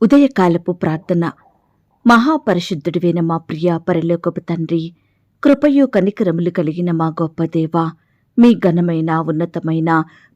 ఉదయకాలపు ప్రార్థన. మహాపరిశుద్ధుడివైన మా ప్రియ పరలోకపు తండ్రి, కృపయు కనికరములు కలిగిన మా గొప్ప దేవా, మీ ఘనమైన ఉన్నతమైన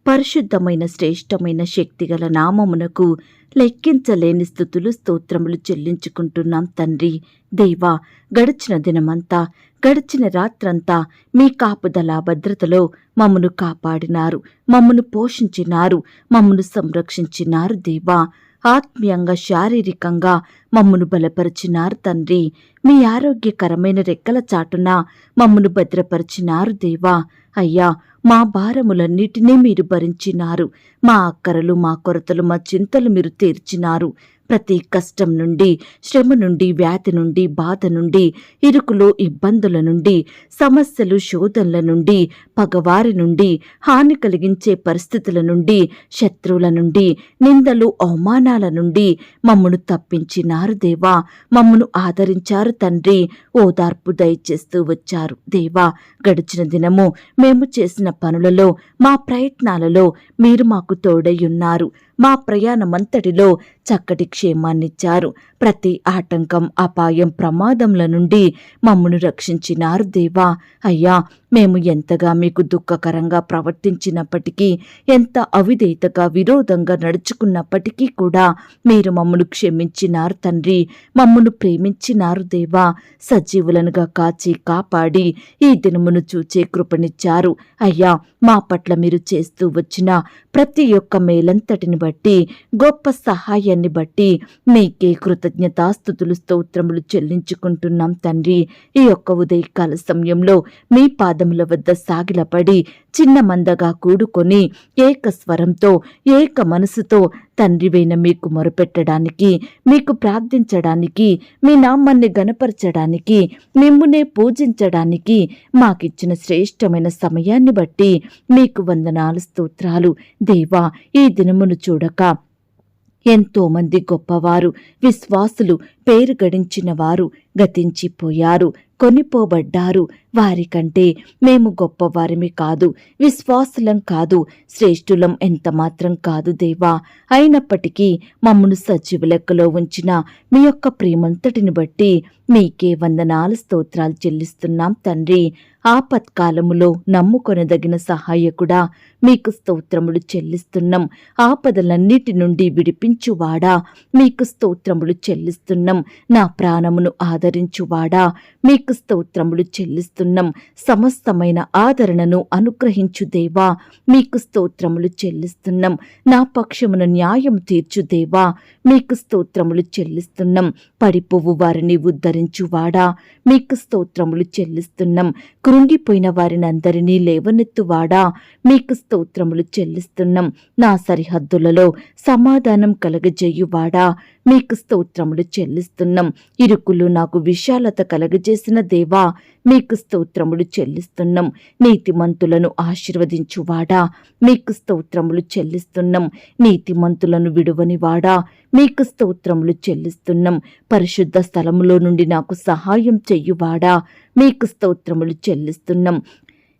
పరిశుద్ధమైన శ్రేష్టమైన శక్తిగల నామమునకు లెక్కించలేని స్తుతులు స్తోత్రములు చెల్లించుకుంటున్నాం తండ్రి. దేవా, గడిచిన దినమంతా గడిచిన రాత్రంతా మీ కాపుదల భద్రతలో మమ్మను కాపాడినారు, మమ్మను పోషించినారు, మమ్మను సంరక్షించినారు. దేవా, ఆత్మీయంగా శారీరకంగా మమ్మను బలపరిచినారు తండ్రి. మీ ఆరోగ్యకరమైన రెక్కల చాటున మమ్మను భద్రపరిచినారు దేవా. అయ్యా, మా భారములన్నిటినీ మీరు భరించినారు. మా అక్కరలు, మా కొరతలు, మా చింతలు మీరు తీర్చినారు. ప్రతి కష్టం నుండి, శ్రమ నుండి, వ్యాధి నుండి, బాధ నుండి, ఇరుకులు, ఇబ్బందుల నుండి, సమస్యలు, శోధనల నుండి, పగవారి నుండి, హాని కలిగించే పరిస్థితుల నుండి, శత్రువుల నుండి, నిందలు, అవమానాల నుండి మమ్మను తప్పించినారు దేవా. మమ్మను ఆదరించారు తండ్రి. ఓదార్పు దయచేస్తూ వచ్చారు దేవా. గడిచిన దినము మేము చేసిన పనులలో, మా ప్రయత్నాలలో మీరు మాకు తోడయ్యున్నారు. మా ప్రయాణమంతటిలో చక్కటి క్షేమాన్నిచ్చారు. ప్రతి ఆటంకం, అపాయం, ప్రమాదంల నుండి మమ్మను రక్షించినారు దేవా. అయ్యా, మేము ఎంతగా మీకు దుఃఖకరంగా ప్రవర్తించినప్పటికీ, ఎంత అవిధేయతగా విరోధంగా నడుచుకున్నప్పటికీ కూడా మీరు మమ్మను క్షమించినారు తండ్రి. మమ్మను ప్రేమించినారు దేవా. సజీవులనుగా కాచి కాపాడి ఈ దినమును చూచే కృపనిచ్చారు. అయ్యా, మా పట్ల మీరు చేస్తూ వచ్చిన ప్రతి ఒక్క మేలంతటిని బట్టి, గొప్ప సహాయాన్ని బట్టి మీకే కృతజ్ఞతాస్తుతులు స్తోత్రములు చెల్లించుకుంటున్నాం తండ్రి. ఈ యొక్క ఉదయకాల సమయంలో మీ పాదముల వద్ద సాగిలపడి చిన్న మందగా కూడుకొని ఏక స్వరంతో, ఏక మనసుతో తండ్రివైన మీకు మొరపెట్టడానికి, మీకు ప్రార్థించడానికి, మీ నామాన్ని గణపరచడానికి, మిమ్మునే పూజించడానికి మాకిచ్చిన శ్రేష్టమైన సమయాన్ని బట్టి మీకు వందనాలు, స్తోత్రాలు దేవా. ఈ దినమును చూడక ఎంతోమంది గొప్పవారు, విశ్వాసులు, పేరు గడించిన వారు గతించిపోయారు, కొనిపోబడ్డారు. వారికంటే మేము గొప్పవారిమి కాదు, విశ్వాసులం కాదు, శ్రేష్ఠులం ఎంతమాత్రం కాదు దేవా. అయినప్పటికీ మమ్మను సజీవ లెక్కలో ఉంచిన మీ యొక్క ప్రేమంతటిని బట్టి మీకే వందనాలు, స్తోత్రాలు చెల్లిస్తున్నాం తండ్రి. ఆపత్కాలములో నమ్ముకొనదగిన సహాయకుడా, మీకు స్తోత్రములు చెల్లిస్తున్నాం. ఆపదలన్నిటి నుండి విడిపించువాడా, మీకు స్తోత్రములు చెల్లిస్తున్నాం. నా ప్రాణమును ఆదరించువాడా, మీకు స్తోత్రములు చెల్లిస్తున్నాం. సమస్తమైన ఆదరణను అనుగ్రహించు దేవా, మీకు స్తోత్రములు చెల్లిస్తున్నాం. నా పక్షమును న్యాయం తీర్చు దేవా, మీకు స్తోత్రములు చెల్లిస్తున్నాం. పడిపోవు వారిని ఉద్ధరించువాడా, మీకు స్తోత్రములు చెల్లిస్తున్నాం. కృంగిపోయిన వారిని అందరినీ లేవనెత్తువాడా, మీకు స్తోత్రములు చెల్లిస్తున్నాం. నా సరిహద్దులలో సమాధానం కలగజేయువాడా, మీకు స్తోత్రములు చెల్లిస్తున్నాం. ఇరుకులు నాకు విశాలత కలగజేసిన దేవా, మీకు స్తోత్రములు చెల్లిస్తున్నాం. నీతిమంతులను ఆశీర్వదించువాడా, మీకు స్తోత్రములు చెల్లిస్తున్నాం. నీతిమంతులను విడువనివాడా, మీకు స్తోత్రములు చెల్లిస్తున్నాం. పరిశుద్ధ స్థలములో నుండి నాకు సహాయం చెయ్యువాడా, మీకు స్తోత్రములు చెల్లిస్తున్నాం.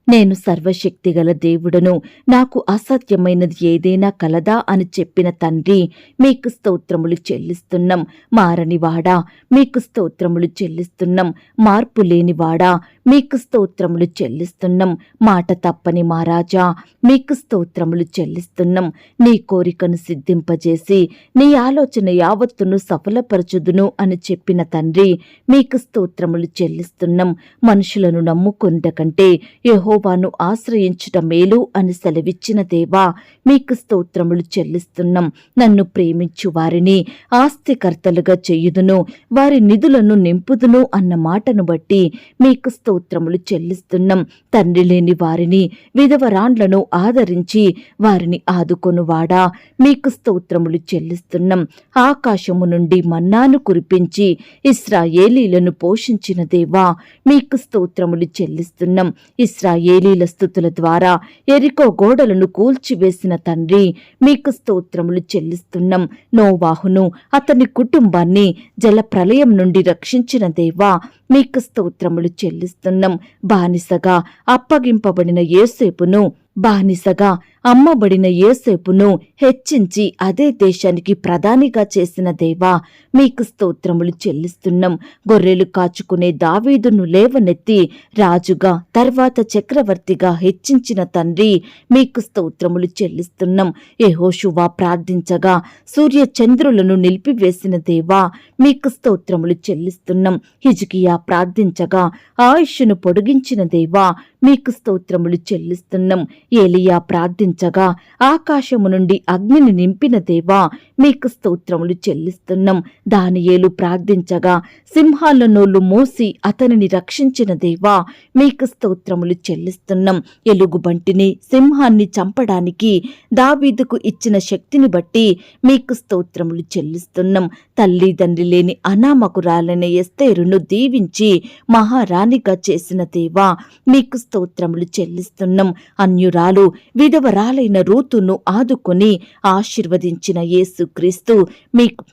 నేను సర్వశక్తిగల దేవుడను, నాకు అసాధ్యమైనది ఏదైనా కలదా అని చెప్పిన తండ్రి, మీకు స్తోత్రములు చెల్లిస్తున్నాం. మారనివాడా, మీకు స్తోత్రములు చెల్లిస్తున్నాం. మార్పు లేనివాడా, మీకు స్తోత్రములు చెల్లిస్తున్నాం. మాట తప్పని మహారాజా, మీకు స్తోత్రములు చెల్లిస్తున్నాం. నీ కోరికను సిద్ధింపజేసి నీ ఆలోచన యావత్తును సఫలపరచుదును అని చెప్పిన తండ్రి, మీకు స్తోత్రములు చెల్లిస్తున్నాం. మనుషులను నమ్ముకొనుట కంటే యెహోవాను ఆశ్రయించుట మేలు అని సెలవిచ్చిన దేవా, మీకు స్తోత్రములు చెల్లిస్తున్నాం. నన్ను ప్రేమించు వారిని ఆస్తికర్తలుగా చేయుదును, వారి నిధులను నింపుదును అన్న మాటను బట్టి మీకు స్తోత్రములు చెల్లిస్తున్నాం. తండ్రి లేని వారిని, విధవరాండ్లను ఆదరించి వారిని ఆదుకొనువాడా, మీకు స్తోత్రములు చెల్లిస్తున్నాం. ఆకాశము నుండి మన్నాను కురిపించి ఇశ్రాయేలీలను పోషించిన దేవా, మీకు స్తోత్రములు చెల్లిస్తున్నాం. ఇశ్రాయేలీల స్తుతుల ద్వారా యెరికో గోడలను కూల్చివేసిన తండ్రి, మీకు స్తోత్రములు చెల్లిస్తున్నాం. నోవాహును అతని కుటుంబాన్ని జల ప్రళయం నుండి రక్షించిన దేవా, మీకు స్తోత్రములు చెల్లిస్తున్నాం. బానిసగా అప్పగింపబడిన యోసేపును, బానిసగా అమ్మబడిన యోసేపును హెచ్చించి అదే దేశానికి ప్రధానిగా చేసిన దేవా మీకు స్తోత్రములు చెల్లిస్తున్నాం. గొర్రెలు కాచుకునే దావీదును లేవనెత్తి రాజుగా తర్వాత చక్రవర్తిగా హెచ్చించిన తండ్రి మీకు స్తోత్రములు చెల్లిస్తున్నాం. యెహోషువ ప్రార్థించగా సూర్య చంద్రులను నిలిపివేసిన దేవా మీకు స్తోత్రములు చెల్లిస్తున్నాం. హిజ్కియా ప్రార్థించగా ఆయుష్ను పొడిగించిన దేవా మీకు స్తోత్రములు చెల్లిస్తున్నాం. ఏలియా ప్రార్థించగా ఆకాశము నుండి అగ్నిని నింపిన దేవా మీకు స్తోత్రములు చెల్లిస్తున్నాం. దానియేలు ప్రార్థించగా సింహాల నోళ్లు మూసి అతనిని రక్షించిన దేవా మీకు స్తోత్రములు చెల్లిస్తున్నాం. ఎలుగుబంటిని సింహాన్ని చంపడానికి దావీదుకు ఇచ్చిన శక్తిని బట్టి మీకు స్తోత్రములు చెల్లిస్తున్నాం. తల్లిదండ్రి లేని అనామకురాలైన ఎస్తేరును దీవించి మహారాణిగా చేసిన దేవా మీకు స్తోత్రములు చెల్లిస్తున్నాం. అన్యురాలు విధవరాలైన రూతును ఆదుకొని ఆశీర్వదించిన యేసుక్రీస్తు మీకు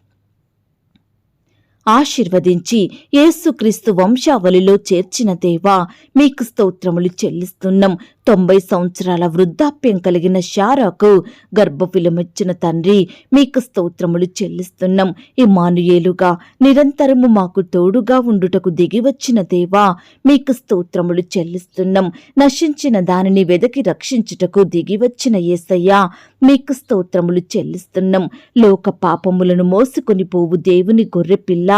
ఆశీర్వదించి యేసుక్రీస్తు వంశావళిలో చేర్చిన దేవా మీకు స్తోత్రములు చెల్లిస్తున్నాం. 90 సంవత్సరాల వృద్ధాప్యం కలిగిన శారాకు గర్భఫలమిచ్చిన తండ్రి మీకు స్తోత్రములు చెల్లిస్తున్నాం. ఇమ్మానుయేలుగా నిరంతరము మాకు తోడుగా ఉండుటకు దిగివచ్చిన దేవా మీకు స్తోత్రములు చెల్లిస్తున్నాం. నశించిన దానిని వెదకి రక్షించుటకు దిగివచ్చిన యేసయ్యా మీకు స్తోత్రములు చెల్లిస్తున్నాం. లోక పాపములను మోసుకొని పోవు దేవుని గొర్రెపిల్ల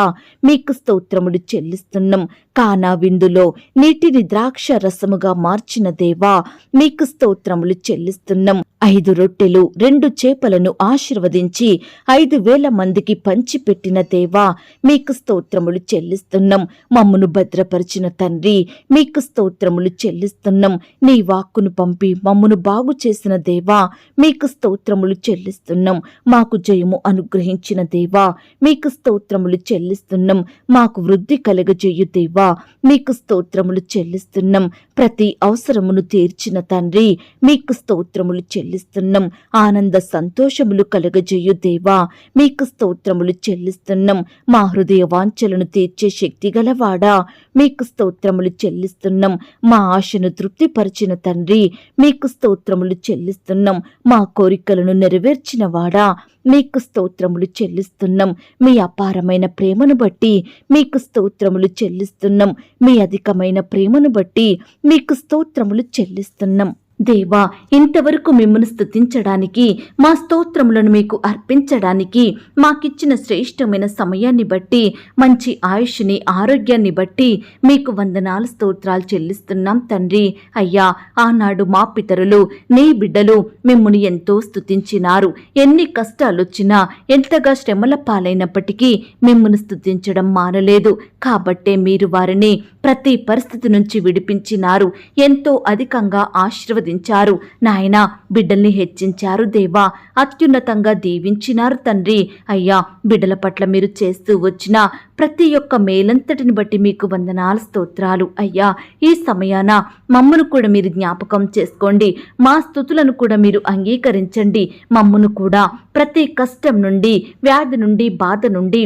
మీకు స్తోత్రములు చెల్లిస్తున్నాం. కానా విందులో నీటిని ద్రాక్ష రసముగా మార్చిన దేవా మీకు స్తోత్రములు చెల్లిస్తున్నాం. 5 రొట్టెలు 2 చేపలను ఆశీర్వదించి 5,000 మందికి పంచిపెట్టిన దేవా మీకు స్తోత్రములు చెల్లిస్తున్నాం. మమ్మును భద్రపరిచిన తండ్రి మీకు స్తోత్రములు చెల్లిస్తున్నాం. నీ వాక్కును పంపి మమ్మును బాగు చేసిన దేవా మీకు స్తోత్రములు చెల్లిస్తున్నాం. మాకు జయము అనుగ్రహించిన దేవా మీకు స్తోత్రములు చెల్లిస్తున్నాం. మాకు వృద్ధి కలగజేయు దేవా మీకు స్తోత్రములు చెల్లిస్తున్నాం. ప్రతి అవసరమును తీర్చిన తండ్రి మీకు స్తోత్రములు చెల్లిస్తున్నాం. ఆనంద సంతోషములు కలగజేయు దేవా మీకు స్తోత్రములు చెల్లిస్తున్నాం. మా హృదయ వాంఛలను తీర్చే శక్తి గలవాడా మీకు స్తోత్రములు చెల్లిస్తున్నాం. మా ఆశను తృప్తిపరిచిన తండ్రి మీకు స్తోత్రములు చెల్లిస్తున్నాం. మా కోరికలను నెరవేర్చిన వాడా మీకు స్తోత్రములు చెల్లిస్తున్నాం. మీ అపారమైన ప్రేమను బట్టి మీకు స్తోత్రములు చెల్లిస్తున్నాం. మీ అధికమైన ప్రేమను బట్టి మీకు స్తోత్రములు చెల్లిస్తున్నాం. దేవా ఇంతవరకు మిమ్మల్ని స్తుతించడానికి మా స్తోత్రములను మీకు అర్పించడానికి మాకిచ్చిన శ్రేష్టమైన సమయాన్ని బట్టి మంచి ఆయుష్ని ఆరోగ్యాన్ని బట్టి మీకు వందనాలు స్తోత్రాలు చెల్లిస్తున్నాం తండ్రి. అయ్యా ఆనాడు మా పితరులు నీ బిడ్డలు మిమ్ముని ఎంతో స్తుతించినారు. ఎన్ని కష్టాలొచ్చినా ఎంతగా శ్రమల పాలైనప్పటికీ మిమ్మును స్తుతించడం మానలేదు. కాబట్టే మీరు వారిని ప్రతి పరిస్థితి నుంచి విడిపించినారు. ఎంతో అధికంగా ఆశీర్వదించారు నాయనా. బిడ్డల్ని హెచ్చించారు దేవా. అత్యున్నతంగా దీవించినారు తండ్రి. అయ్యా బిడ్డల పట్ల మీరు చేస్తూ వచ్చిన ప్రతి ఒక్క మేలంతటిని బట్టి మీకు వందనాలు స్తోత్రాలు. అయ్యా ఈ సమయాన మమ్మను కూడా మీరు జ్ఞాపకం చేసుకోండి. మా స్తుతులను కూడా మీరు అంగీకరించండి. మమ్మను కూడా ప్రతి కష్టం నుండి, వ్యాధి నుండి, బాధ నుండి,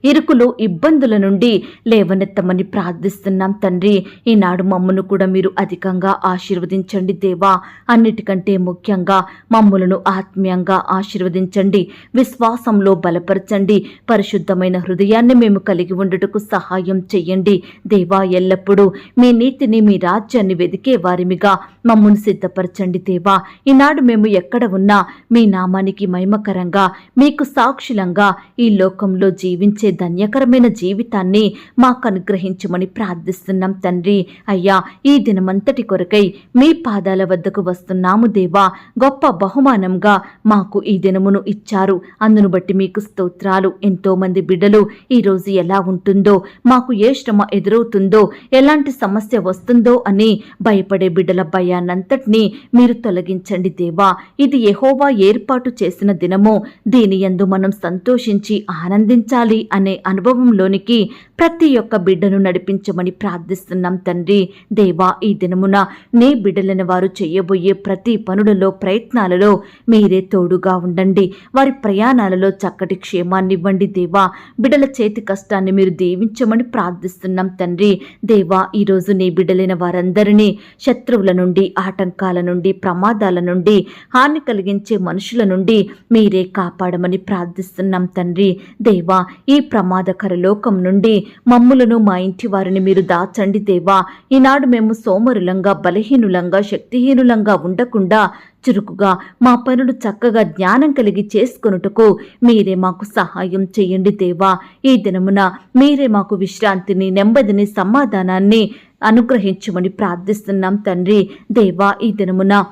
ఇరుకులు ఇబ్బందుల నుండి లేవనెత్తమని ప్రార్థిస్తున్నాం తండ్రి. ఈనాడు మమ్మను కూడా మీరు అధికంగా ఆశీర్వదించండి దేవా. అన్నిటికంటే ముఖ్యంగా మమ్ములను ఆత్మీయంగా ఆశీర్వదించండి. విశ్వాసంలో బలపరచండి. పరిశుద్ధమైన హృదయాన్ని మేము కలిగి ఉండుటకు సహాయం చెయ్యండి దేవా. ఎల్లప్పుడూ మీ నీతిని, మీ రాజ్యాన్ని వెదికే వారిమిగా మమ్మను సిద్ధపరచండి దేవా. ఈనాడు మేము ఎక్కడ ఉన్నా మీ నామానికి మహిమకరంగా, మీకు సాక్షులంగా ఈ లోకంలో జీవించే ధన్యకరమైన జీవితాన్ని మాకు అనుగ్రహించమని ప్రార్థిస్తున్నాం తండ్రి. అయ్యా ఈ దినమంతటి కొరకై మీ పాదాల వద్దకు వస్తున్నాము దేవా. గొప్ప బహుమానంగా మాకు ఈ దినమును ఇచ్చారు. అందును బట్టి మీకు స్తోత్రాలు. ఎంతో మంది బిడ్డలు ఈరోజు ఎలా ఉంటుందో, మాకు ఏ శ్రమ ఎదురవుతుందో, ఎలాంటి సమస్య వస్తుందో అని భయపడే బిడ్డల భయాన్నంతటినీ మీరు తొలగించండి దేవా. ఇది యెహోవా ఏర్పాటు చేసిన దినము. దీని యందు మనం సంతోషించి ఆనందించాలి అనే అనుభవంలోనికి ప్రతి ఒక్క బిడ్డను నడిపించమని ప్రార్థిస్తున్నాం తండ్రి. దేవా, ఈ దినమున నీ బిడ్డలైన వారు చేయబోయే ప్రతి పనులలో, ప్రయత్నాలలో మీరే తోడుగా ఉండండి. వారి ప్రయాణాలలో చక్కటి క్షేమాన్ని ఇవ్వండి దేవా. బిడ్డల చేతి కష్టాన్ని మీరు దీవించమని ప్రార్థిస్తున్నాం తండ్రి. దేవా, ఈరోజు నీ బిడ్డలైన వారందరినీ శత్రువుల నుండి, ఆటంకాల నుండి, ప్రమాదాల నుండి, హాని కలిగించే మనుషుల నుండి మీరే కాపాడమని ప్రార్థిస్తున్నాం తండ్రి. దేవా, ఈ ప్రమాదకర లోకం నుండి మమ్ములను, మా ఇంటి వారిని మీరు దాచండి దేవా. ఈనాడు మేము సోమరులంగా, బలహీనులంగా, శక్తిహీనులంగా ఉండకుండా చురుకుగా మా పనులు చక్కగా జ్ఞానం కలిగి చేసుకొనుటకు మీరే మాకు సహాయం చేయండి దేవా. ఈ దినమున మీరే మాకు విశ్రాంతిని, నెమ్మదిని, సమాధానాన్ని అనుగ్రహించమని ప్రార్థిస్తున్నాం తండ్రి. దేవా, ఈ దినమున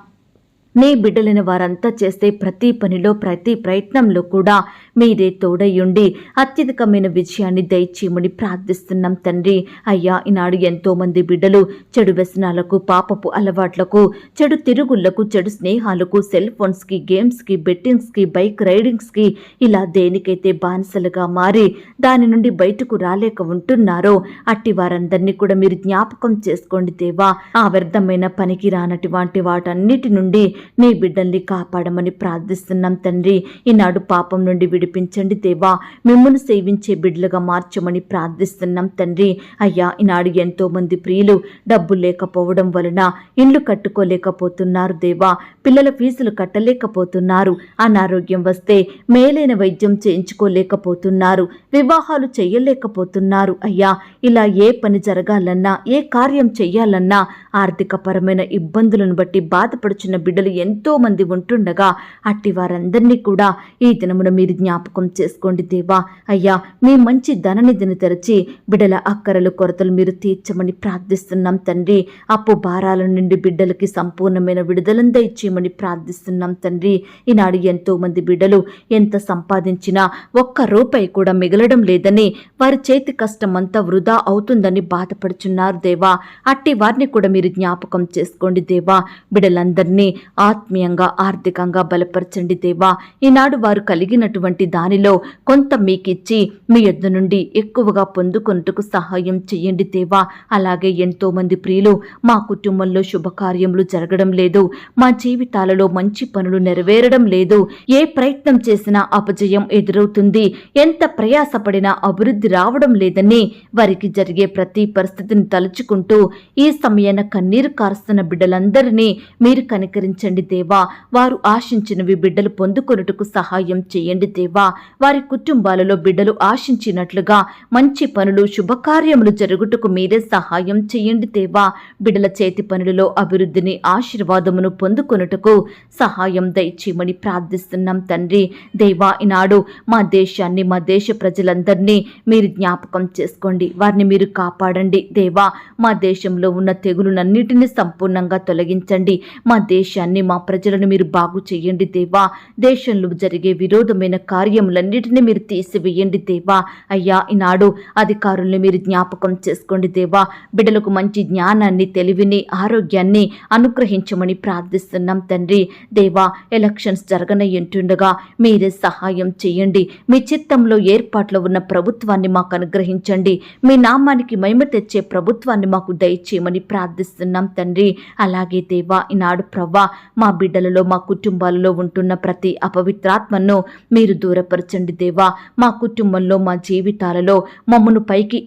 నీ బిడ్డలైన వారంతా చేసే ప్రతి పనిలో, ప్రతి ప్రయత్నంలో కూడా మీరే తోడయ్యుండి అత్యధికమైన విజయాన్ని దయచేయమని ప్రార్థిస్తున్నాం తండ్రి. అయ్యా, ఈనాడు ఎంతో మంది బిడ్డలు చెడు వ్యసనాలకు, పాపపు అలవాట్లకు, చెడు తిరుగుళ్లకు, చెడు స్నేహాలకు, సెల్ ఫోన్స్కి, గేమ్స్కి, బెట్టింగ్స్కి, బైక్ రైడింగ్స్కి, ఇలా దేనికైతే బానిసలుగా మారి దాని నుండి బయటకు రాలేక ఉంటున్నారో అట్టి వారందరినీ కూడా మీరు జ్ఞాపకం చేసుకోండి దేవా. ఆ వ్యర్థమైన పనికి రానటువంటి వాటన్నిటి నుండి నీ బిడ్డల్ని కాపాడమని ప్రార్థిస్తున్నాం తండ్రి. ఈనాడు పాపం నుండి విడిపించండి దేవా. మిమ్మల్ని సేవించే బిడ్డలుగా మార్చమని ప్రార్థిస్తున్నాం తండ్రి. అయ్యా, ఈనాడు ఎంతో మంది ప్రియులు డబ్బు లేకపోవడం వలన ఇండ్లు కట్టుకోలేకపోతున్నారు దేవా. పిల్లల ఫీజులు కట్టలేకపోతున్నారు. అనారోగ్యం వస్తే మేలైన వైద్యం చేయించుకోలేకపోతున్నారు. వివాహాలు చేయలేకపోతున్నారు. అయ్యా, ఇలా ఏ పని జరగాలన్నా, ఏ కార్యం చెయ్యాలన్నా ఆర్థికపరమైన ఇబ్బందులను బట్టి బాధపడుచున్న బిడ్డలు ఎంతో మంది ఉంటుండగా అట్టి వారందరినీ కూడా ఈ దినమున మీరు జ్ఞాపకం చేసుకోండి దేవా. అయ్యా, మీ మంచి ధననిధిని తెరచి బిడ్డల అక్కరలు, కొరతలు మీరు తీర్చమని ప్రార్థిస్తున్నాం తండ్రి. అప్పు భారాల నుండి బిడ్డలకి సంపూర్ణమైన విడుదలను దయచేయమని ప్రార్థిస్తున్నాం తండ్రి. ఈనాడు ఎంతో మంది బిడ్డలు ఎంత సంపాదించినా ఒక్క రూపాయి కూడా మిగలడం లేదని, వారి చేతి కష్టం అంతా వృధా అవుతుందని బాధపడుచున్నారు దేవా. అట్టి వారిని కూడా మీరు జ్ఞాపకం చేసుకోండి దేవా. బిడ్డలందరినీ ఆత్మీయంగా, ఆర్థికంగా బలపరచండి దేవా. ఈనాడు వారు కలిగినటువంటి దానిలో కొంత మీకిచ్చి మీ యొద్ద నుండి ఎక్కువగా పొందుకొనుటకు సహాయం చేయండి దేవా. అలాగే ఎంతో మంది ప్రియులు మా కుటుంబంలో శుభకార్యములు జరగడం లేదు, మా జీవితాలలో మంచి పనులు నెరవేరడం లేదు, ఏ ప్రయత్నం చేసినా అపజయం ఎదురవుతుంది, ఎంత ప్రయాసపడినా అభివృద్ధి రావడం లేదని వారికి జరిగే ప్రతి పరిస్థితిని తలుచుకుంటూ ఈ సమయాన కన్నీరు కారుస్తున్న బిడ్డలందరినీ మీరు కనికరించండి దేవా. వారు ఆశించినవి బిడ్డలు పొందుకొనుటకు సహాయం చేయండి దేవా. వారి కుటుంబాలలో బిడ్డలు ఆశించినట్లుగా మంచి పనులు, శుభకార్యములు జరుగుటకు మీరే సహాయం చేయండి దేవా. బిడ్డల చేతి పనులలో అభివృద్ధిని, ఆశీర్వాదమును పొందుకొనుటకు సహాయం దయచేయమని ప్రార్థిస్తున్నాం తండ్రి. దేవా, ఈనాడు మా దేశాన్ని, మా దేశ ప్రజలందరినీ మీరు జ్ఞాపకం చేసుకోండి. వారిని మీరు కాపాడండి దేవా. మా దేశంలో ఉన్న తెగులునన్నిటినీ సంపూర్ణంగా తొలగించండి. మా దేశాన్ని, మా ప్రజలను మీరు బాగు చేయండి దేవా. దేశంలో జరిగే విరోధమైన కార్యములన్నిటినీ మీరు తీసివేయండి దేవా. అయ్యా, ఈనాడు అధికారుల్ని మీరు జ్ఞాపకం చేసుకోండి దేవా. బిడ్డలకు మంచి జ్ఞానాన్ని, తెలివిని, ఆరోగ్యాన్ని అనుగ్రహించమని ప్రార్థిస్తున్నాం తండ్రి. దేవా, ఎలక్షన్స్ జరగనయ్యుంటుండగా మీరే సహాయం చేయండి. మీ చిత్తంలో ఏర్పాట్లో ఉన్న ప్రభుత్వాన్ని మాకు అనుగ్రహించండి. మీ నామానికి మహిమ తెచ్చే ప్రభుత్వాన్ని మాకు దయచేయమని ప్రార్థిస్తున్నాం తండ్రి. అలాగే దేవా, ఈనాడు ప్రవ్వా, మా బిడ్డలలో, మా కుటుంబాలలో ఉంటున్న ప్రతి అపవిత్రాత్మను మీరు దూరపరచండి దేవా. మా కుటుంబంలో, మా జీవితాలలో మమ్మను పైకి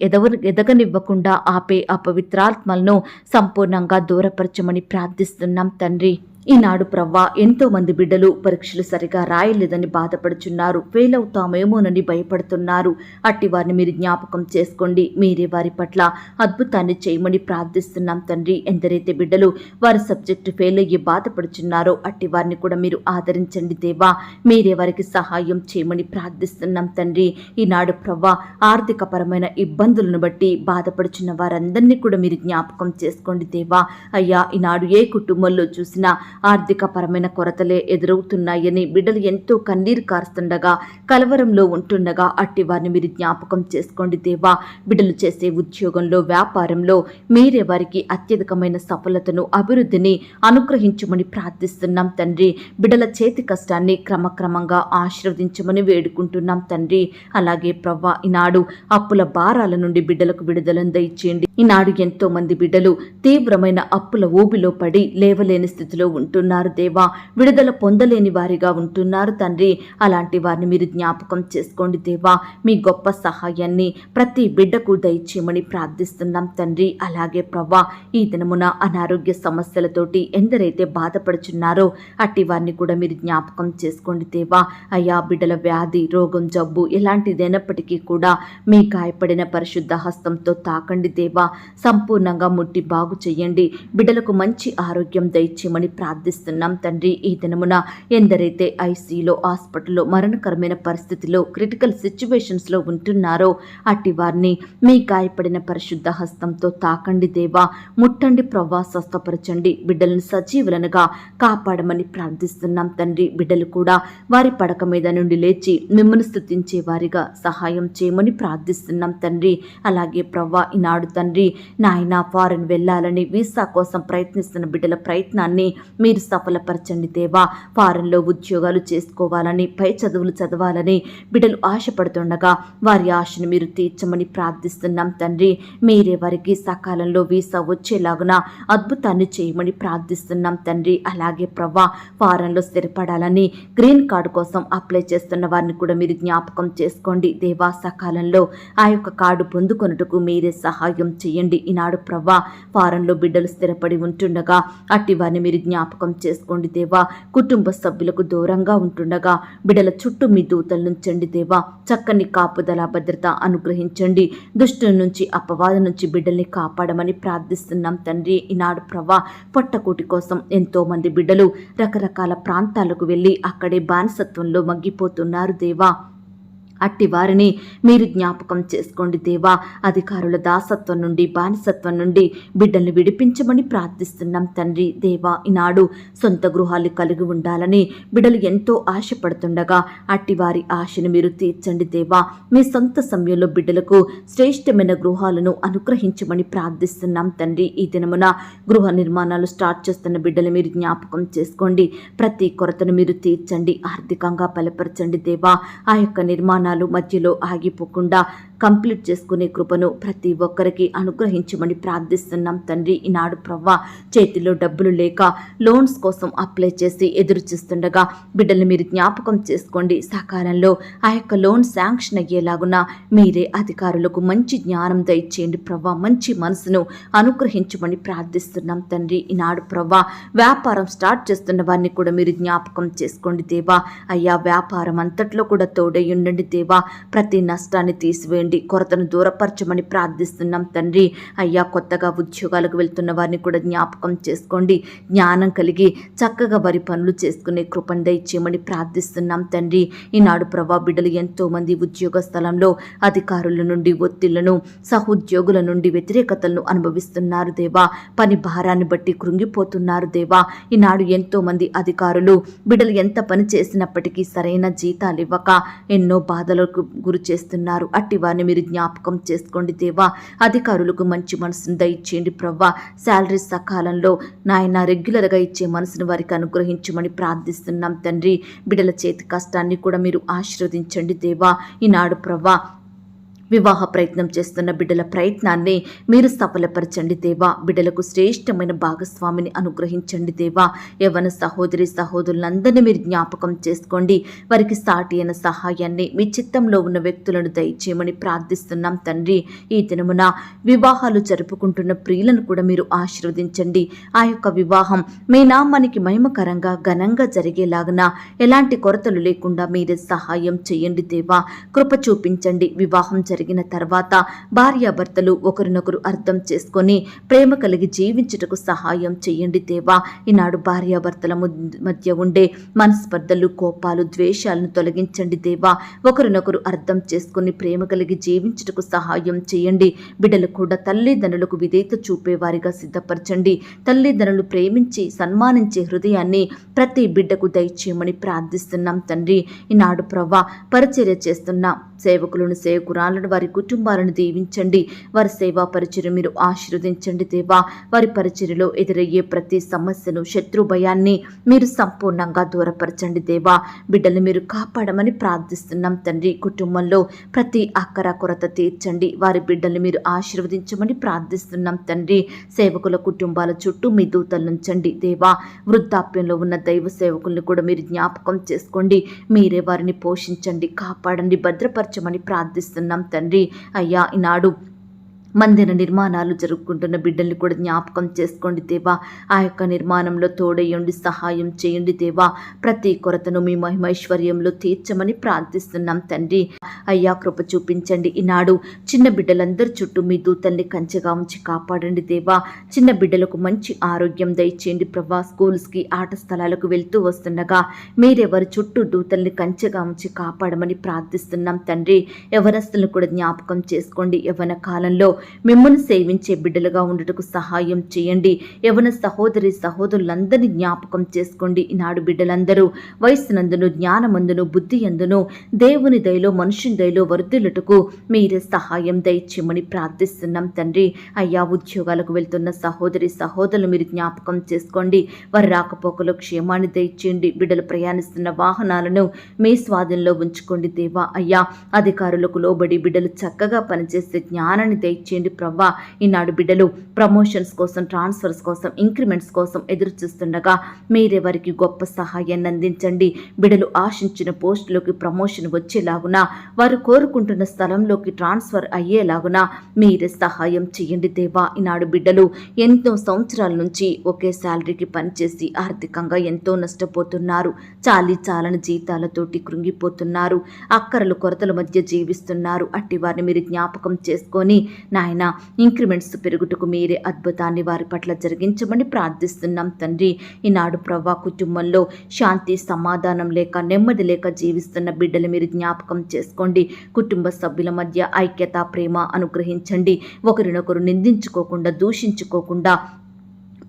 ఎదగనివ్వకుండా ఆపే అపవిత్రాత్మలను సంపూర్ణంగా దూరపరచమని ప్రార్థిస్తున్నాం తండ్రి. ఈనాడు ప్రవ్వా, ఎంతో మంది బిడ్డలు పరీక్షలు సరిగా రాయలేదని బాధపడుచున్నారు, ఫెయిల్ అవుతామేమోనని భయపడుతున్నారు. అట్టి వారిని మీరు జ్ఞాపకం చేసుకోండి. మీరే వారి పట్ల అద్భుతాన్ని చేయమని ప్రార్థిస్తున్నాం తండ్రి. ఎందరైతే బిడ్డలు వారి సబ్జెక్టు ఫెయిల్ అయ్యి బాధపడుచున్నారో అట్టి వారిని కూడా మీరు ఆదరించండి దేవా. మీరే వారికి సహాయం చేయమని ప్రార్థిస్తున్నాం తండ్రి. ఈనాడు ప్రవ్వా, ఆర్థిక పరమైన ఇబ్బందులను బట్టి బాధపడుచున్న వారందరినీ కూడా మీరు జ్ఞాపకం చేసుకోండి దేవా. అయ్యా, ఈనాడు ఏ కుటుంబంలో చూసినా ఆర్థిక పరమైన కొరతలే ఎదురవుతున్నాయని బిడ్డలు ఎంతో కన్నీరు కారుస్తుండగా కలవరంలో ఉంటుండగా అట్టి వారిని మీరు జ్ఞాపకం చేసుకోండి దేవా. బిడ్డలు చేసే ఉద్యోగంలో వ్యాపారంలో మీరే వారికి అత్యధికమైన సఫలతను అభివృద్ధిని అనుగ్రహించమని ప్రార్థిస్తున్నాం తండ్రి. బిడ్డల చేతి కష్టాన్ని క్రమక్రమంగా ఆశీర్వదించమని వేడుకుంటున్నాం తండ్రి. అలాగే ప్రవ్వా ఈనాడు అప్పుల భారాల నుండి బిడ్డలకు విడుదలను దయచేయండి. ఈనాడు ఎంతో మంది బిడ్డలు తీవ్రమైన అప్పుల ఊబిలో పడి లేవలేని స్థితిలో ఉంటున్నారు దేవా. విడుదల పొందలేని వారిగా ఉంటున్నారు తండ్రి. అలాంటి వారిని మీరు జ్ఞాపకం చేసుకోండి దేవా. మీ గొప్ప సహాయాన్ని ప్రతి బిడ్డకు దయచేయమని ప్రార్థిస్తున్నాం తండ్రి. అలాగే ప్రవ్వా ఈ దినమున అనారోగ్య సమస్యలతోటి ఎందరైతే బాధపడుచున్నారో అట్టి వారిని కూడా మీరు జ్ఞాపకం చేసుకోండి దేవా. అయ్యా బిడ్డల వ్యాధి రోగం జబ్బు ఎలాంటిదైనప్పటికీ కూడా మీ గాయపడిన పరిశుద్ధ హస్తంతో తాకండి దేవా. సంపూర్ణంగా ముట్టి బాగు చేయండి. బిడ్డలకు మంచి ఆరోగ్యం దయచేయమని ప్రార్థిస్తున్నాం తండ్రి. ఈ దినమున ఎందరైతే ఐసీలో హాస్పిటల్లో మరణకరమైన పరిస్థితిలో క్రిటికల్ సిచ్యువేషన్స్లో ఉంటున్నారో అట్టి వారిని మీ గాయపడిన పరిశుద్ధ హస్తంతో తాకండి దేవా. ముట్టండి ప్రవ్వా, స్వస్థపరచండి. బిడ్డలను సజీవులనుగా కాపాడమని ప్రార్థిస్తున్నాం తండ్రి. బిడ్డలు కూడా వారి పడక మీద నుండి లేచి మిమ్మల్ని స్తుతించే వారిగా సహాయం చేయమని ప్రార్థిస్తున్నాం తండ్రి. అలాగే ప్రవ్వా ఈనాడు తండ్రి నాయన ఫారెన్ వెళ్ళాలని వీసా కోసం ప్రయత్నిస్తున్న బిడ్డల ప్రయత్నాన్ని మీరు సఫలపరచండి దేవా. ఫారెన్లో ఉద్యోగాలు చేసుకోవాలని పై చదువులు చదవాలని బిడ్డలు ఆశపడుతుండగా వారి ఆశను మీరు తీర్చమని ప్రార్థిస్తున్నాం తండ్రి. మీరే వారికి సకాలంలో వీసా వచ్చేలాగున అద్భుతాన్ని చేయమని ప్రార్థిస్తున్నాం తండ్రి. అలాగే ప్రవ్వా ఫారెన్లో స్థిరపడాలని గ్రీన్ కార్డు కోసం అప్లై చేస్తున్న వారిని కూడా మీరు జ్ఞాపకం చేసుకోండి దేవా. సకాలంలో ఆ యొక్క కార్డు పొందుకొనుటకు మీరే సహాయం చేయండి. ఈనాడు ప్రవ్వా ఫారెన్లో బిడ్డలు స్థిరపడి ఉంటుండగా అట్టి వారిని మీరు జ్ఞాపకం చేసుకోండి దేవా. కుటుంబ సభ్యులకు దూరంగా ఉంటుండగా బిడ్డల చుట్టూ మీ దూతలు నుంచండి దేవా. చక్కని కాపుదల భద్రత అనుగ్రహించండి. దుష్టుల నుంచి అపవాద నుంచి బిడ్డల్ని కాపాడమని ప్రార్థిస్తున్నాం తండ్రి. ఈనాడు ప్రవ్వా పొట్టకూటి కోసం ఎంతో మంది బిడ్డలు రకరకాల ప్రాంతాలకు వెళ్ళి అక్కడే బానిసత్వంలో మగ్గిపోతున్నారు దేవా. అట్టి వారిని మీరు జ్ఞాపకం చేసుకోండి దేవా. అధికారుల దాసత్వం నుండి బానిసత్వం నుండి బిడ్డల్ని విడిపించమని ప్రార్థిస్తున్నాం తండ్రి. దేవా ఈనాడు సొంత గృహాలు కలిగి ఉండాలని బిడ్డలు ఎంతో ఆశపడుతుండగా అట్టి వారి ఆశను మీరు తీర్చండి దేవా. మీ సొంత సమయంలో బిడ్డలకు శ్రేష్టమైన గృహాలను అనుగ్రహించమని ప్రార్థిస్తున్నాం తండ్రి. ఈ దినమున గృహ నిర్మాణాలు స్టార్ట్ చేస్తున్న బిడ్డలు మీరు జ్ఞాపకం చేసుకోండి. ప్రతి కొరతను మీరు తీర్చండి. ఆర్థికంగా బలపరచండి దేవా. ఆ యొక్క నిర్మాణాలు మధ్యలో ఆగిపోకుండా కంప్లీట్ చేసుకునే కృపను ప్రతి ఒక్కరికి అనుగ్రహించమని ప్రార్థిస్తున్నాం తండ్రి. ఈనాడు ప్రవ్వా చేతిలో డబ్బులు లేక లోన్స్ కోసం అప్లై చేసి ఎదురు చూస్తుండగా బిడ్డల్ని మీరు జ్ఞాపకం చేసుకోండి. సకాలంలో ఆ యొక్క లోన్ శాంక్షన్ అయ్యేలాగున మీరే అధికారులకు మంచి జ్ఞానం దయచేయండి ప్రవ్వా. మంచి మనసును అనుగ్రహించమని ప్రార్థిస్తున్నాం తండ్రి. ఈనాడు ప్రవ్వా వ్యాపారం స్టార్ట్ చేస్తున్న వారిని కూడా మీరు జ్ఞాపకం చేసుకోండి దేవా. అయ్యా వ్యాపారం అంతట్లో కూడా తోడై ఉండండి దేవా. ప్రతి నష్టాన్ని తీసివేయండి. కొరతను దూరపరచమని ప్రార్థిస్తున్నాం తండ్రి. అయ్యా కొత్తగా ఉద్యోగాలకు వెళ్తున్న వారిని కూడా జ్ఞాపకం చేసుకోండి. జ్ఞానం కలిగి చక్కగా వారి పనులు చేసుకునే కృపను దయచేయమని ప్రార్థిస్తున్నాం తండ్రి. ఈనాడు ప్రవ్వా బిడ్డలు ఎంతో మంది ఉద్యోగ స్థలంలో అధికారుల నుండి ఒత్తిళ్లను సహోద్యోగుల నుండి వ్యతిరేకతలను అనుభవిస్తున్నారు దేవా. పని భారాన్ని బట్టి కృంగిపోతున్నారు దేవా. ఈనాడు ఎంతో మంది అధికారులు బిడ్డలు ఎంత పని చేసినప్పటికీ సరైన జీతాలు ఇవ్వక ఎన్నో బాధలకు గురి చేస్తున్నారు. అట్టి వారిని మీరు జ్ఞాపకం చేసుకోండి దేవా. అధికారులకు మంచి మనసును దయచేయండి ప్రవ్వా. శాలరీ సకాలంలో నాయన రెగ్యులర్గా ఇచ్చే మనసును వారికి అనుగ్రహించమని ప్రార్థిస్తున్నాం తండ్రి. బిడ్డల చేతి కష్టాన్ని కూడా మీరు ఆశీర్వదించండి దేవా. ఈనాడు ప్రవ్వా వివాహ ప్రయత్నం చేస్తున్న బిడ్డల ప్రయత్నాన్ని మీరు సఫలపరచండి దేవా. బిడ్డలకు శ్రేష్టమైన భాగస్వామిని అనుగ్రహించండి దేవా. యవ్వన సహోదరి సహోదరులందరినీ మీరు జ్ఞాపకం చేసుకోండి. వారికి సాటి అయిన సహాయాన్ని మీ చిత్తంలో ఉన్న వ్యక్తులను దయచేయమని ప్రార్థిస్తున్నాం తండ్రి. ఈ దినమున వివాహాలు జరుపుకుంటున్న ప్రియులను కూడా మీరు ఆశీర్వదించండి. ఆ యొక్క వివాహం మీ నామానికి మహిమకరంగా ఘనంగా జరిగేలాగున ఎలాంటి కొరతలు లేకుండా మీరే సహాయం చేయండి దేవా. కృప చూపించండి. వివాహం జరిగిన తర్వాత భార్యాభర్తలు ఒకరినొకరు అర్థం చేసుకొని ప్రేమ కలిగి జీవించుటకు సహాయం చేయండి దేవా. ఈనాడు భార్యాభర్తల మధ్య ఉండే మనస్పర్ధలు, కోపాలు, ద్వేషాలను తొలగించండి దేవా. ఒకరినొకరు అర్థం చేసుకుని ప్రేమ కలిగి జీవించుటకు సహాయం చేయండి. బిడ్డలు కూడా తల్లిదండ్రులకు విధేయత చూపేవారిగా సిద్ధపరచండి. తల్లిదండ్రులు ప్రేమించి సన్మానించే హృదయాన్ని ప్రతి బిడ్డకు దయచేయమని ప్రార్థిస్తున్నాం తండ్రి. ఈనాడు ప్రవ్వా పరిచర్య చేస్తున్న సేవకులను, సేవకురాలను, వారి కుటుంబాలను దీవించండి. వారి సేవా పరిచర్య మీరు ఆశీర్వదించండి దేవా. వారి పరిచర్యలో ఎదురయ్యే ప్రతి సమస్యను, శత్రు భయాన్ని మీరు సంపూర్ణంగా దూరపరచండి దేవా. బిడ్డలు మీరు కాపాడమని ప్రార్థిస్తున్నాం తండ్రి. కుటుంబంలో ప్రతి అక్కర కొరత తీర్చండి. వారి బిడ్డలు మీరు ఆశీర్వదించమని ప్రార్థిస్తున్నాం తండ్రి. సేవకుల కుటుంబాల చుట్టూ మీ దూతలుంచండి దేవా. వృద్ధాప్యంలో ఉన్న దైవ సేవకులను కూడా మీరు జ్ఞాపకం చేసుకోండి. మీరే వారిని పోషించండి, కాపాడండి, భద్రపరచమని ప్రార్థిస్తున్నాం తండ్రి. అయ్యా, ఈనాడు మందిర నిర్మాణాలు జరుపుకుంటున్న బిడ్డల్ని కూడా జ్ఞాపకం చేసుకోండి దేవా. ఆ యొక్క నిర్మాణంలో తోడయ్యండి, సహాయం చేయండి దేవా. ప్రతి కొరతను మీ మహిమైశ్వర్యంలో తీర్చమని ప్రార్థిస్తున్నాం తండ్రి. అయ్యా, కృప చూపించండి. ఈనాడు చిన్న బిడ్డలందరి చుట్టూ మీ దూతల్ని కంచెగా ఉంచి కాపాడండి దేవా. చిన్న బిడ్డలకు మంచి ఆరోగ్యం దయచేయండి ప్రభా. స్కూల్స్కి, ఆట స్థలాలకు వెళ్తూ వస్తుండగా మీరెవరి చుట్టూ దూతల్ని కంచెగా ఉంచి కాపాడమని ప్రార్థిస్తున్నాం తండ్రి. యవనస్తులను కూడా జ్ఞాపకం చేసుకోండి. యవన కాలంలో మిమ్మల్ని సేవించే బిడ్డలుగా ఉండుటకు సహాయం చేయండి. యవన సహోదరి సహోదరులందరినీ జ్ఞాపకం చేసుకోండి. ఈనాడు బిడ్డలందరూ వయస్సునందును, జ్ఞానమందును, బుద్ధి అందును దేవుని దయలో, మనుషుని దయలో వర్ధిల్లుటకు మీరే సహాయం దయచేయమని ప్రార్థిస్తున్నాం తండ్రి. అయ్యా, ఉద్యోగాలకు వెళ్తున్న సహోదరి సహోదరులు మీరు జ్ఞాపకం చేసుకోండి. వారి రాకపోకలో క్షేమాన్ని దయచేయండి. బిడ్డలు ప్రయాణిస్తున్న వాహనాలను మీ స్వాధీనంలో ఉంచుకోండి దేవా. అయ్యా, అధికారులకు లోబడి బిడ్డలు చక్కగా పనిచేసే జ్ఞానాన్ని దయచేయండి ప్రవ్వా. ఈనాడు బిడ్డలు ప్రమోషన్స్ కోసం, ట్రాన్స్ఫర్స్ కోసం, ఇంక్రిమెంట్స్ కోసం ఎదురు చూస్తుండగా మీరే వారికి గొప్ప సహాయాన్ని అందించండి. బిడ్డలు ఆశించిన పోస్టులోకి ప్రమోషన్ వచ్చేలాగున, వారు కోరుకుంటున్న స్థలంలోకి ట్రాన్స్ఫర్ అయ్యేలాగున మీరే సహాయం చేయండి దేవా. ఈనాడు బిడ్డలు ఎంతో సంవత్సరాల నుంచి ఒకే శాలరీకి పనిచేసి ఆర్థికంగా ఎంతో నష్టపోతున్నారు. చాలని జీతాలతోటి కృంగిపోతున్నారు. అక్కరలు కొరతల మధ్య జీవిస్తున్నారు. అట్టి వారిని మీరు జ్ఞాపకం చేసుకొని నాయన ఇంక్రిమెంట్స్ పెరుగుటకు మీరే అద్భుతాన్ని వారి పట్ల జరిగించమని ప్రార్థిస్తున్నాం తండ్రి. ఈనాడు ప్రవ్వా కుటుంబంలో శాంతి, సమాధానం లేక, నెమ్మది లేక జీవిస్తున్న బిడ్డలు మీరు జ్ఞాపకం చేసుకోండి. కుటుంబ సభ్యుల మధ్య ఐక్యత, ప్రేమ అనుగ్రహించండి. ఒకరినొకరు నిందించుకోకుండా, దూషించుకోకుండా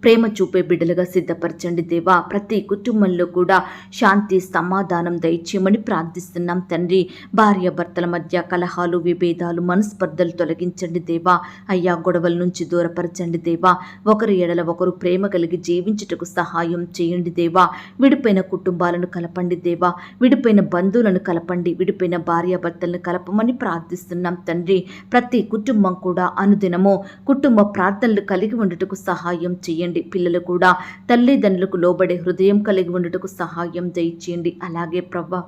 ప్రేమ చూపే బిడ్డలుగా సిద్ధపరచండి దేవా. ప్రతి కుటుంబంలో కూడా శాంతి, సమాధానం దయచేయమని ప్రార్థిస్తున్నాం తండ్రి. భార్యాభర్తల మధ్య కలహాలు, విభేదాలు, మనస్పర్ధలు తొలగించండి దేవా. అయ్యా, గొడవల నుంచి దూరపరచండి దేవా. ఒకరి ఎడల ఒకరు ప్రేమ కలిగి జీవించుటకు సహాయం చేయండి దేవా. విడిపోయిన కుటుంబాలను కలపండి దేవా. విడిపోయిన బంధువులను కలపండి. విడిపోయిన భార్యాభర్తలను కలపమని ప్రార్థిస్తున్నాం తండ్రి. ప్రతి కుటుంబం కూడా అనుదినము కుటుంబ ప్రార్థనలు కలిగి ఉండటకు సహాయం చేయండి. పిల్లలు కూడా తల్లిదండ్రులకు లోబడే హృదయం కలిగి ఉండటకు సహాయం దయచేయండి. అలాగే ప్రవ్వా,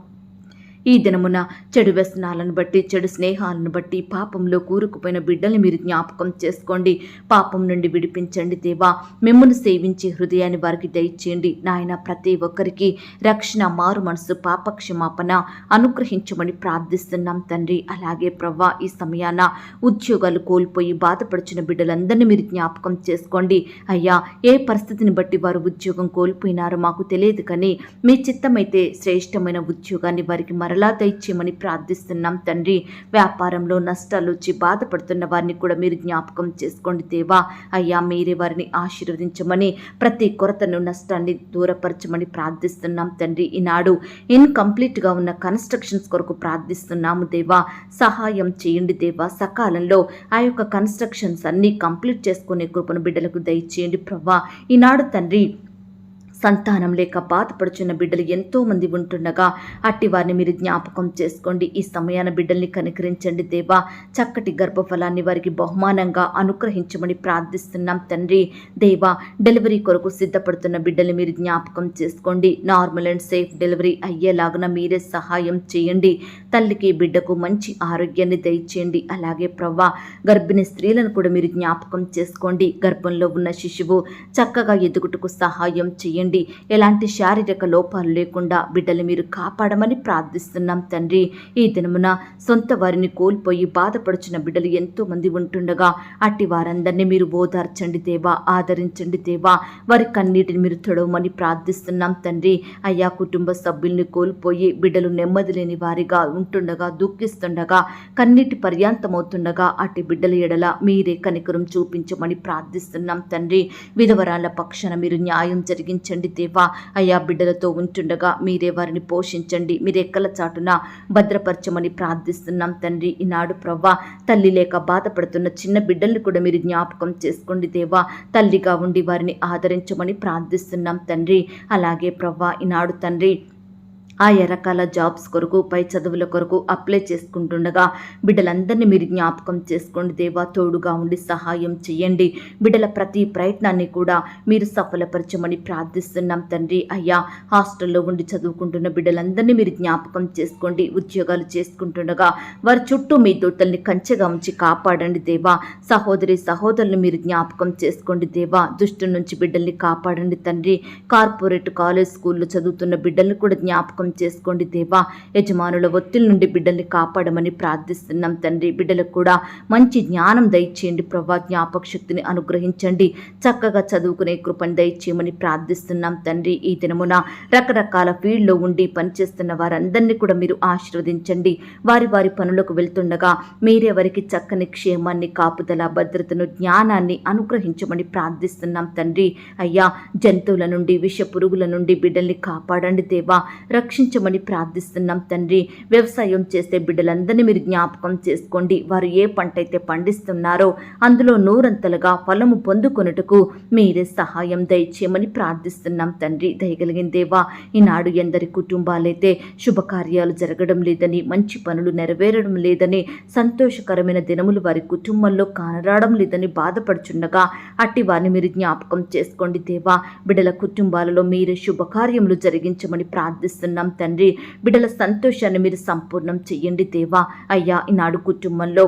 ఈ దినమున చెడు వ్యసనాలను బట్టి, చెడు స్నేహాలను బట్టి పాపంలో కూరుకుపోయిన బిడ్డల్ని మీరు జ్ఞాపకం చేసుకోండి. పాపం నుండి విడిపించండి దేవా. మిమ్మల్ని సేవించే హృదయాన్ని వారికి దయచేయండి నాయన. ప్రతి ఒక్కరికి రక్షణ, మారు మనసు, పాప క్షమాపణ అనుగ్రహించమని ప్రార్థిస్తున్నాం తండ్రి. అలాగే ప్రవ్వా, ఈ సమయాన ఉద్యోగాలు కోల్పోయి బాధపడుచున్న బిడ్డలందరినీ మీరు జ్ఞాపకం చేసుకోండి. అయ్యా, ఏ పరిస్థితిని బట్టి వారు ఉద్యోగం కోల్పోయినారో మాకు తెలియదు, కానీ మీ చిత్తమైతే శ్రేష్టమైన ఉద్యోగాన్ని వారికి మరలా దయచేయమని ప్రార్థిస్తున్నాం తండ్రి. వ్యాపారంలో నష్టాలు వచ్చి బాధపడుతున్న వారిని కూడా మీరు జ్ఞాపకం చేసుకోండి దేవా. అయ్యా, మీరే వారిని ఆశీర్వదించమని, ప్రతి కొరతను, నష్టాన్ని దూరపరచమని ప్రార్థిస్తున్నాం తండ్రి. ఈనాడు ఇన్కంప్లీట్గా ఉన్న కన్స్ట్రక్షన్స్ కొరకు ప్రార్థిస్తున్నాము దేవా. సహాయం చేయండి దేవా. సకాలంలో ఆ యొక్క కన్స్ట్రక్షన్స్ అన్నీ కంప్లీట్ చేసుకునే కృపను బిడ్డలకు దయచేయండి ప్రభా. ఈనాడు తండ్రి సంతానం లేక బాధపడుచున్న బిడ్డలు ఎంతో మంది ఉంటుండగా అట్టి వారిని మీరు జ్ఞాపకం చేసుకోండి. ఈ సమయాన బిడ్డల్ని కనికరించండి దేవా. చక్కటి గర్భఫలాన్ని వారికి బహుమానంగా అనుగ్రహించమని ప్రార్థిస్తున్నాం తండ్రి. దేవా, డెలివరీ కొరకు సిద్ధపడుతున్న బిడ్డల్ని మీరు జ్ఞాపకం చేసుకోండి. నార్మల్ అండ్ సేఫ్ డెలివరీ అయ్యేలాగున మీరే సహాయం చేయండి. తల్లికి బిడ్డకు మంచి ఆరోగ్యాన్ని దయచేయండి. అలాగే ప్రవ్వా గర్భిణీ స్త్రీలను కూడా మీరు జ్ఞాపకం చేసుకోండి. గర్భంలో ఉన్న శిశువు చక్కగా ఎదుగుటకు సహాయం చేయండి. ఎలాంటి శారీరక లోపాలు లేకుండా బిడ్డలు మీరు కాపాడమని ప్రార్థిస్తున్నాం తండ్రి. ఈ దినమున సొంత వారిని కోల్పోయి బాధపడుచున్న బిడ్డలు ఎంతో మంది ఉంటుండగా అట్టి వారందరినీ మీరు ఓదార్చండి దేవా, ఆదరించండి దేవా. వారి కన్నీటిని మీరు తొడవమని ప్రార్థిస్తున్నాం తండ్రి. అయ్యా కుటుంబ సభ్యుల్ని కోల్పోయి బిడ్డలు నెమ్మది లేని వారిగా ఉంటుండగా, దుఃఖిస్తుండగా, కన్నీటి పర్యాంతమవుతుండగా అట్టి బిడ్డల ఎడల మీరే కనికరం చూపించమని ప్రార్థిస్తున్నాం తండ్రి. విధవరాల పక్షాన మీరు న్యాయం జరిగించండి దేవా. అయ్యా బిడ్డలతో ఉంటుండగా మీరే వారిని పోషించండి, మీరెక్కల చాటున భద్రపరచమని ప్రార్థిస్తున్నాం తండ్రి. ఈనాడు ప్రవ్వా తల్లి లేక బాధపడుతున్న చిన్న బిడ్డల్ని కూడా మీరు జ్ఞాపకం చేసుకోండి దేవా. తల్లిగా ఉండి వారిని ఆదరించమని ప్రార్థిస్తున్నాం తండ్రి. అలాగే ప్రవ్వా ఈనాడు తండ్రి ఆయా రకాల జాబ్స్ కొరకు, పై చదువుల కొరకు అప్లై చేసుకుంటుండగా బిడ్డలందరినీ మీరు జ్ఞాపకం చేసుకోండి దేవా. తోడుగా ఉండి సహాయం చేయండి. బిడ్డల ప్రతి ప్రయత్నాన్ని కూడా మీరు సఫలపరచమని ప్రార్థిస్తున్నాం తండ్రి. అయ్యా హాస్టల్లో ఉండి చదువుకుంటున్న బిడ్డలందరినీ మీరు జ్ఞాపకం చేసుకోండి. ఉద్యోగాలు చేసుకుంటుండగా వారి చుట్టూ మీ దూతల్ని కంచెగా ఉంచి కాపాడండి దేవా. సహోదరి సహోదరులు మీరు జ్ఞాపకం చేసుకోండి దేవా. దుష్టు నుంచి బిడ్డల్ని కాపాడండి తండ్రి. కార్పొరేట్ కాలేజ్ స్కూల్లో చదువుతున్న బిడ్డల్ని కూడా జ్ఞాపకం చేసుకోండి దేవా. యజమానుల ఒత్తిడి నుండి బిడ్డల్ని కాపాడమని ప్రార్థిస్తున్నాం తండ్రి. బిడ్డలకు కూడా మంచి జ్ఞానం దయచేయండి ప్రభా. జ్ఞాపక శక్తిని అనుగ్రహించండి. చక్కగా చదువుకునే కృపను దయచేయమని ప్రార్థిస్తున్నాం తండ్రి. ఈ దినమున రకరకాల ఫీల్డ్లో ఉండి పనిచేస్తున్న వారందరినీ కూడా మీరు ఆశీర్వదించండి. వారి వారి పనులకు వెళ్తుండగా మీరే వారికి చక్కని క్షేమాన్ని, కాపుదల, భద్రతను, జ్ఞానాన్ని అనుగ్రహించమని ప్రార్థిస్తున్నాం తండ్రి. అయ్యా జంతువుల నుండి, విష పురుగుల నుండి బిడ్డల్ని కాపాడండి దేవా. రక్షించమని ప్రార్థిస్తున్నాం తండ్రి. వ్యవసాయం చేసే బిడ్డలందరినీ మీరు జ్ఞాపకం చేసుకోండి. వారు ఏ పంట అయితే పండిస్తున్నారో అందులో నూరంతలుగా ఫలము పొందుకొనుటకు మీరే సహాయం దయచేయమని ప్రార్థిస్తున్నాం తండ్రి. దయగలిగిన దేవా ఈనాడు ఎందరి కుటుంబాలైతే శుభకార్యాలు జరగడం లేదని, మంచి పనులు నెరవేరడం లేదని, సంతోషకరమైన దినములు వారి కుటుంబంలో కానరావడం లేదని బాధపడుచుండగా అట్టి వారిని మీరు జ్ఞాపకం చేసుకోండి దేవా. బిడ్డల కుటుంబాలలో మీరే శుభకార్యములు జరిగించమని ప్రార్థిస్తున్నాం తండ్రి. బిడ్డల సంతోషాన్ని మీరు సంపూర్ణం చెయ్యండి దేవా. అయ్యా ఈనాడు కుటుంబంలో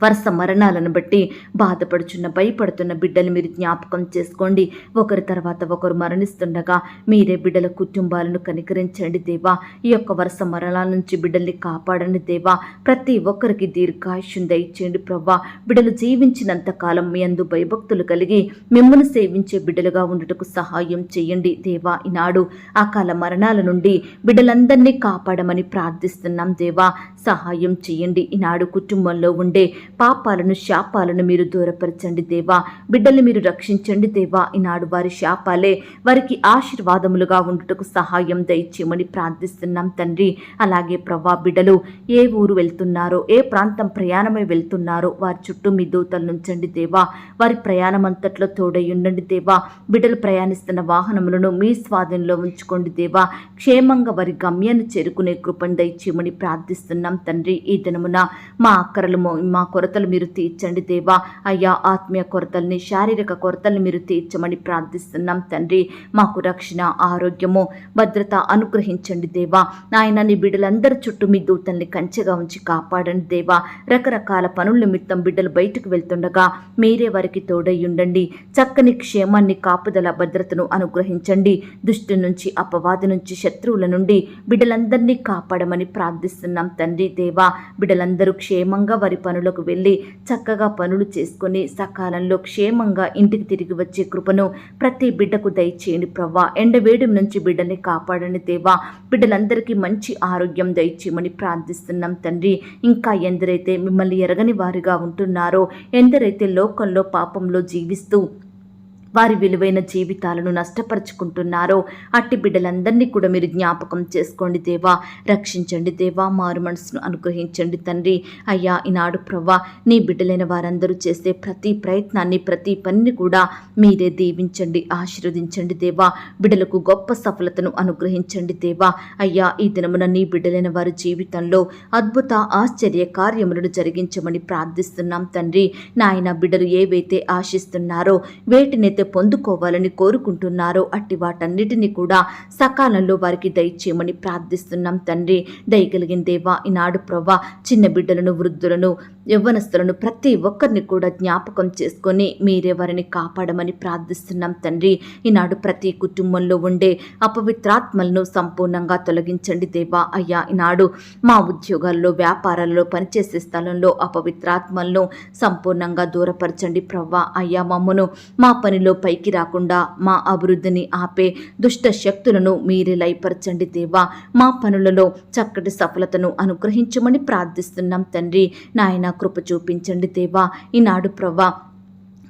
వరుస మరణాలను బట్టి బాధపడుచున్న, భయపడుతున్న బిడ్డలు మీరు జ్ఞాపకం చేసుకోండి. ఒకరి తర్వాత ఒకరు మరణిస్తుండగా మీరే బిడ్డల కుటుంబాలను కనికరించండి దేవా. ఈ యొక్క వరుస మరణాల నుంచి బిడ్డల్ని కాపాడండి దేవా. ప్రతి ఒక్కరికి దీర్ఘాయుష్యం దయచేయండి ప్రభా. బిడ్డలు జీవించినంత కాలం మీ అందు భయభక్తులు కలిగి మిమ్మల్ని సేవించే బిడ్డలుగా ఉండుటకు సహాయం చేయండి దేవా. ఈనాడు అకాల మరణాల నుండి బిడ్డలందరినీ కాపాడమని ప్రార్థిస్తున్నాం దేవా. సహాయం చేయండి. ఈనాడు కుటుంబంలో ఉండే పాపాలను, శాపాలను మీరు దూరపరచండి దేవా. బిడ్డల్ని మీరు రక్షించండి దేవా. ఈనాడు వారి శాపాలే వారికి ఆశీర్వాదములుగా ఉండుటకు సహాయం దయచేయమని ప్రార్థిస్తున్నాం తండ్రి. అలాగే ప్రభా బిడ్డలు ఏ ఊరు వెళ్తున్నారో, ఏ ప్రాంతం ప్రయాణమై వెళ్తున్నారో వారి చుట్టూ మీ దూతలు నుంచండి దేవా. వారి ప్రయాణం అంతట్లో తోడై ఉండండి దేవా. బిడ్డలు ప్రయాణిస్తున్న వాహనములను మీ స్వాధీనంలో ఉంచుకోండి దేవా. క్షేమంగా వారి గమ్యాన్ని చేరుకునే కృపను దయచేయమని ప్రార్థిస్తున్నాం తండ్రి. ఈ దినమున మా అక్కరలు, మా కొరతలు మీరు తీర్చండి దేవా. అయ్యా ఆత్మీయ కొరతల్ని, శారీరక కొరతల్ని మీరు తీర్చమని ప్రార్థిస్తున్నాం తండ్రి. మాకు రక్షణ, ఆరోగ్యము, భద్రత అనుగ్రహించండి దేవా. నాయన నీ బిడ్డలందరి చుట్టూ మీ దూతల్ని కంచెగా ఉంచి కాపాడండి దేవా. రకరకాల పనుల నిమిత్తం బిడ్డలు బయటకు వెళ్తుండగా మీరే వారికి తోడై ఉండండి. చక్కని క్షేమాన్ని, కాపుదల, భద్రతను అనుగ్రహించండి. దుష్టు నుంచి, అపవాది నుంచి, శత్రువుల నుండి బిడ్డలందరినీ కాపాడమని ప్రార్థిస్తున్నాం తండ్రి దేవా. బిడ్డలందరూ క్షేమంగా వారి పనులకు వెళ్ళి చక్కగా పనులు చేసుకొని సకాలంలో క్షేమంగా ఇంటికి తిరిగి వచ్చే కృపను ప్రతి బిడ్డకు దయచేయండి ప్రవ్వా. ఎండవేడి నుంచి బిడ్డల్ని కాపాడండి దేవా. బిడ్డలందరికీ మంచి ఆరోగ్యం దయచేయమని ప్రార్థిస్తున్నాం తండ్రి. ఇంకా ఎందరైతే మిమ్మల్ని ఎరగని వారిగా ఉంటున్నారో, ఎందరైతే లోకంలో పాపంలో జీవిస్తూ వారి విలువైన జీవితాలను నష్టపరుచుకుంటున్నారో అట్టి బిడ్డలందరినీ కూడా మీరు జ్ఞాపకం చేసుకోండి దేవా. రక్షించండి దేవా. మారు మనసును అనుగ్రహించండి తండ్రి. అయ్యా ఈనాడు ప్రవ్వా నీ బిడ్డలైన వారందరూ చేసే ప్రతి ప్రయత్నాన్ని, ప్రతి పనిని కూడా మీరే దీవించండి, ఆశీర్వదించండి దేవా. బిడ్డలకు గొప్ప సఫలతను అనుగ్రహించండి దేవా. అయ్యా ఈ దినమున నీ బిడ్డలైన వారి జీవితంలో అద్భుత, ఆశ్చర్య కార్యములను జరిగించమని ప్రార్థిస్తున్నాం తండ్రి. నాయన బిడ్డలు ఏవైతే ఆశిస్తున్నారో, వేటినైతే ఎవరైతే పొందుకోవాలని కోరుకుంటున్నారో అట్టి వాటన్నిటిని కూడా సకాలంలో వారికి దయచేయమని ప్రార్థిస్తున్నాం తండ్రి. దయగలిగిన దేవా, ఈనాడు ప్రభా చిన్న బిడ్డలను, వృద్ధులను, యవ్వనస్తులను ప్రతి ఒక్కరిని కూడా జ్ఞాపకం చేసుకొని మీరే వారిని కాపాడమని ప్రార్థిస్తున్నాం తండ్రి. ఈనాడు ప్రతి కుటుంబంలో ఉండే అపవిత్రాత్మలను సంపూర్ణంగా తొలగించండి దేవా. అయ్యా, ఈనాడు మా ఉద్యోగాల్లో, వ్యాపారాల్లో, పనిచేసే స్థలంలో అపవిత్రాత్మలను సంపూర్ణంగా దూరపరచండి ప్రవ్వా. అయ్యా, మమ్మను మా పనిలో పైకి రాకుండా మా అభివృద్ధిని ఆపే దుష్ట శక్తులను మీరే లయపరచండి దేవా. మా పనులలో చక్కటి సఫలతను అనుగ్రహించమని ప్రార్థిస్తున్నాం తండ్రి. నాయన, కృప చూపించండి దేవా. ఈనాడు ప్రవ్వా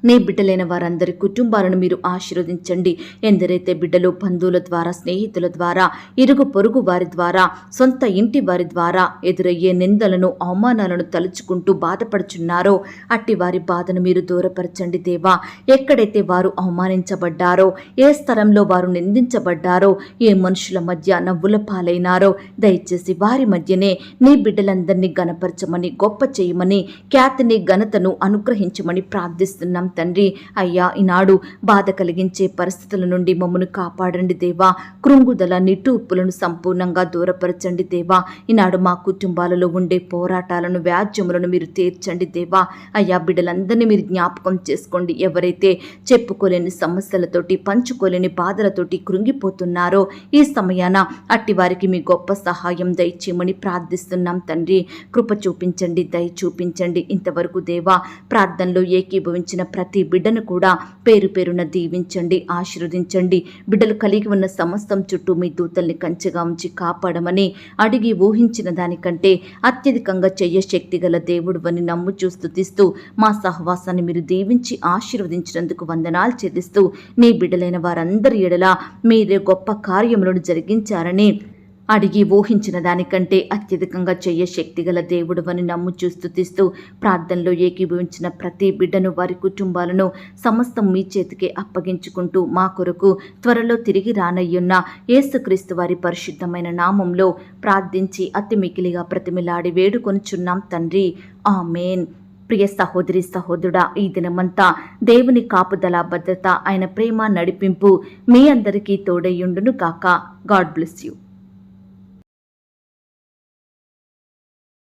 నీ బిడ్డలైన వారందరి కుటుంబాలను మీరు ఆశీర్వదించండి. ఎందరైతే బిడ్డలు బంధువుల ద్వారా, స్నేహితుల ద్వారా, ఇరుగు పొరుగు వారి ద్వారా, సొంత ఇంటి వారి ద్వారా ఎదురయ్యే నిందలను, అవమానాలను తలుచుకుంటూ బాధపడుచున్నారో అట్టి వారి బాధను మీరు దూరపరచండి దేవా. ఎక్కడైతే వారు అవమానించబడ్డారో, ఏ స్థలంలో వారు నిందించబడ్డారో, ఏ మనుషుల మధ్య నవ్వుల పాలైనారో దయచేసి వారి మధ్యనే నీ బిడ్డలందరినీ గణపరచమని, గొప్ప చేయమని, ఖ్యాతిని, ఘనతను అనుగ్రహించమని ప్రార్థిస్తున్నాం తండ్రి. అయ్యా, ఈనాడు బాధ కలిగించే పరిస్థితుల నుండి మమ్మను కాపాడండి దేవా. కృంగుదల, నిట్టూర్పులను సంపూర్ణంగా దూరపరచండి దేవా. ఈనాడు మా కుటుంబాలలో ఉండే పోరాటాలను, వ్యాజ్యములను మీరు తీర్చండి దేవా. అయ్యా, బిడ్డలందరినీ మీరు జ్ఞాపకం చేసుకోండి. ఎవరైతే చెప్పుకోలేని సమస్యలతోటి, పంచుకోలేని బాధలతోటి కృంగిపోతున్నారో ఈ సమయాన అట్టి వారికి మీ గొప్ప సహాయం దయచేయమని ప్రార్థిస్తున్నాం తండ్రి. కృప చూపించండి, దయ చూపించండి. ఇంతవరకు దేవా ప్రార్థనలో ఏకీభవించిన ప్రతి బిడ్డను కూడా పేరు పేరున దీవించండి, ఆశీర్వదించండి. బిడ్డలు కలిగి ఉన్న సమస్తం చుట్టూ మీ దూతల్ని కంచెగా ఉంచి కాపాడమని అడిగి ఊహించిన దానికంటే అత్యధికంగా శక్తి గల దేవుడు అని నమ్ముచూ స్తుతిస్తూ మా సహవాసాన్ని మీరు దీవించి ఆశీర్వదించినందుకు వందనాలు చెల్లిస్తూ నీ బిడ్డలైన వారందరి ఎడల మీరే గొప్ప కార్యములను జరిగించారని అడిగి ఊహించిన దానికంటే అత్యధికంగా శక్తిగల దేవుడు అని నమ్ముచూ స్తుతిస్తూ ప్రార్థనలో ఏకీభవించిన ప్రతి బిడ్డను, వారి కుటుంబాలను సమస్తం మీ చేతికే అప్పగించుకుంటూ మా కొరకు త్వరలో తిరిగి రానయ్యున్న యేసుక్రీస్తు వారి పరిశుద్ధమైన నామంలో ప్రార్థించి అతి మికిలిగా ప్రతిమిలాడి వేడుకొనుచున్నాం తండ్రి. ఆమేన్. ప్రియ సహోదరి, సహోదరుడా, ఈ దినమంతా దేవుని కాపుదల, భద్రత, ఆయన ప్రేమ, నడిపింపు మీ అందరికీ తోడయ్యుండును గాక. God bless you.